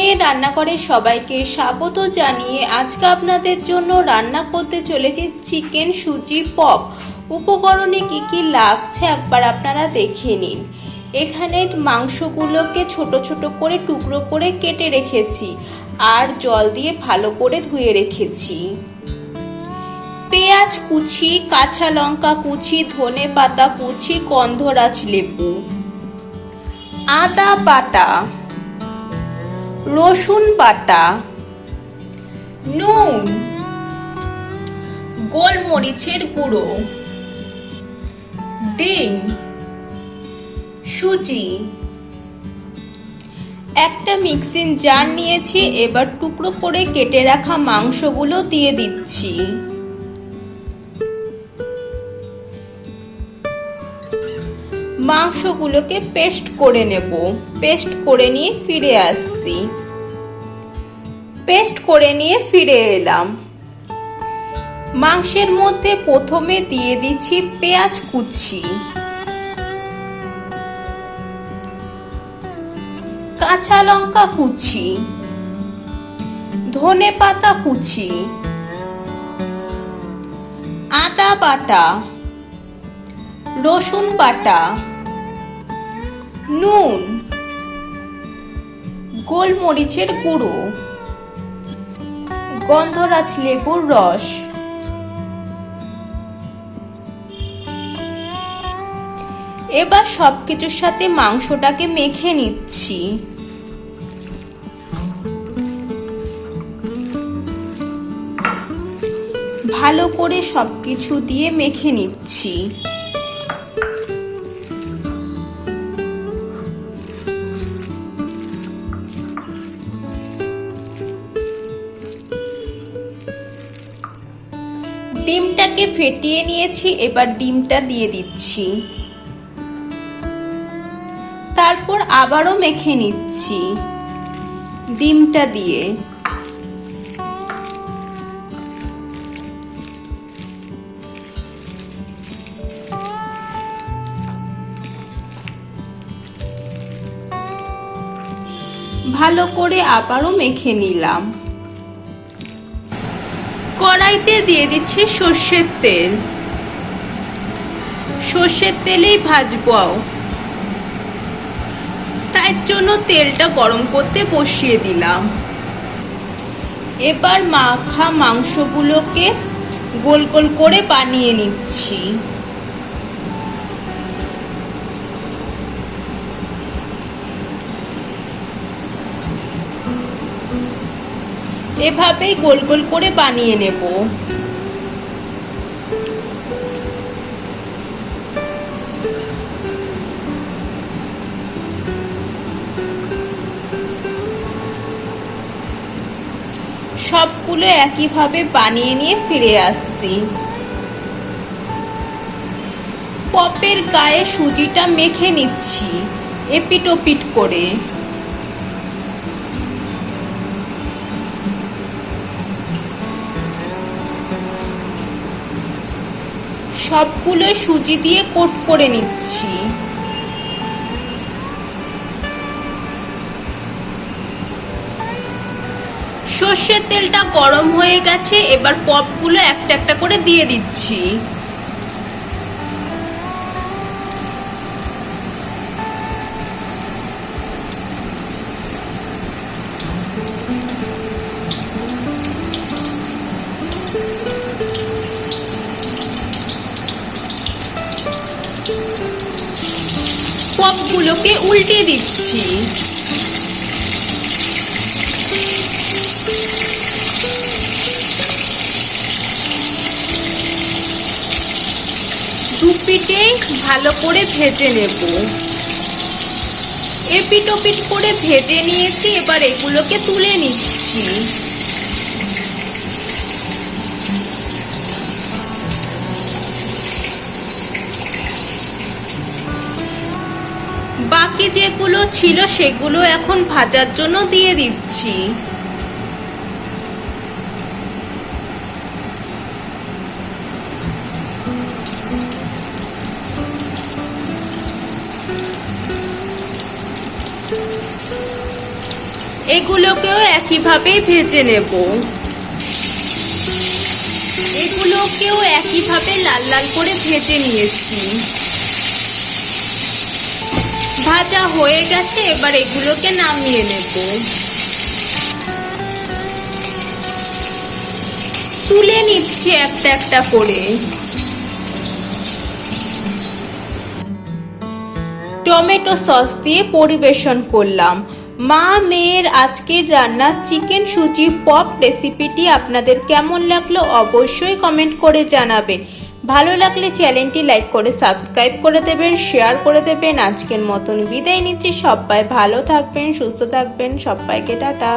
মেয়ের রান্নাঘরে সবাইকে স্বাগত জানিয়ে আজকে আপনাদের জন্য রান্না করতে চলেছি চিকেন সুজি পপ। উপকরণে কি কি লাগছে একবার আপনারা দেখে নিন। এখানে মাংসগুলোকে ছোট ছোট করে টুকরো করে কেটে রেখেছি আর জল দিয়ে ভালো করে ধুয়ে রেখেছি। পেঁয়াজ কুচি, কাঁচা লঙ্কা কুচি, ধনে পাতা কুচি, গন্ধরাজ লেবু, আদা বাটা, রসুন বাটা, নুন, গোলমরিচের গুঁড়ো, ডিম, সুজি। একটা মিক্সিং জার নিয়েছি, এবার টুকরো করে কেটে রাখা মাংসগুলো দিয়ে দিচ্ছি। মাংসগুলোকে পেস্ট করে নেব। পেস্ট করে নিয়ে ফিরে আসছি। পেস্ট করে নিয়ে ফিরে এলাম। মাংসের মধ্যে প্রথমে দিয়ে দিচ্ছি পেঁয়াজ কুচি, কাঁচা লঙ্কা কুচি, ধনে পাতা কুচি, আদা বাটা, রসুন বাটা, নুন, গোলমরিচের গুঁড়ো, গন্ধরাজ লেবুর রস। এবার সবকিছুর সাথে মাংসটাকে মেখে নিচ্ছি। ভালো করে সবকিছু দিয়ে মেখে নিচ্ছি। ডিমটাকে ফেটিয়ে নিয়েছি, এবার ডিমটা দিয়ে দিচ্ছি। তারপর আবারও মেখে নিচ্ছি ডিমটা দিয়ে। ভালো করে আবারও মেখে নিলাম। কড়াইতে দিয়ে দিচ্ছি সর্ষের তেল। সর্ষের তেলেই ভাজবো, তাই জন্য তেলটা গরম করতে বসিয়ে দিলাম। এবার মাখা মাংসগুলোকে গোল গোল করে বানিয়ে নিচ্ছি। এভাবেই গোল গোল করে বানিয়ে নেব। সবগুলো একইভাবে বানিয়ে নিয়ে ফিরে আসছি। পপের গায়ে সুজিটা মেখে নিচ্ছি এপিট ওপিট করে। সবগুলো সুজি দিয়ে কোট করে নিচ্ছি। সর্ষের তেলটা গরম হয়ে গেছে, এবার পপগুলো একটা একটা করে দিয়ে দিচ্ছি। পপগুলোকে উল্টে দিচ্ছি। দুপিটে ভালো করে ভেজে নেব। এপিট ওপিট করে ভেজে নিয়েছি, এবার এগুলোকে তুলে নিচ্ছি। বাকি যেগুলো ছিল সেগুলো এখন ভাজার জন্য দিয়ে দিচ্ছি। এগুলোকেও একইভাবেই ভেজে নেব। এগুলোকেও একইভাবে লাল লাল করে ভেজে নিয়েছি। ভাজা হয়ে গেছে, এবার এগুলোকে নামিয়ে নেব। তুলে নিচ্ছি একটা একটা করে। টমেটো সস দিয়ে পরিবেশন করলাম। মা মেয়ের আজকের রান্না চিকেন সুজি পপ রেসিপিটি আপনাদের কেমন লাগলো অবশ্যই কমেন্ট করে জানাবেন। ভালো লাগলে চ্যানেলটি লাইক করে সাবস্ক্রাইব করে দেবেন, শেয়ার করে দেবেন। আজকের মতন বিদায় নিচ্ছি। সবাই ভালো থাকবেন, সুস্থ থাকবেন। সবাইকে টাটা।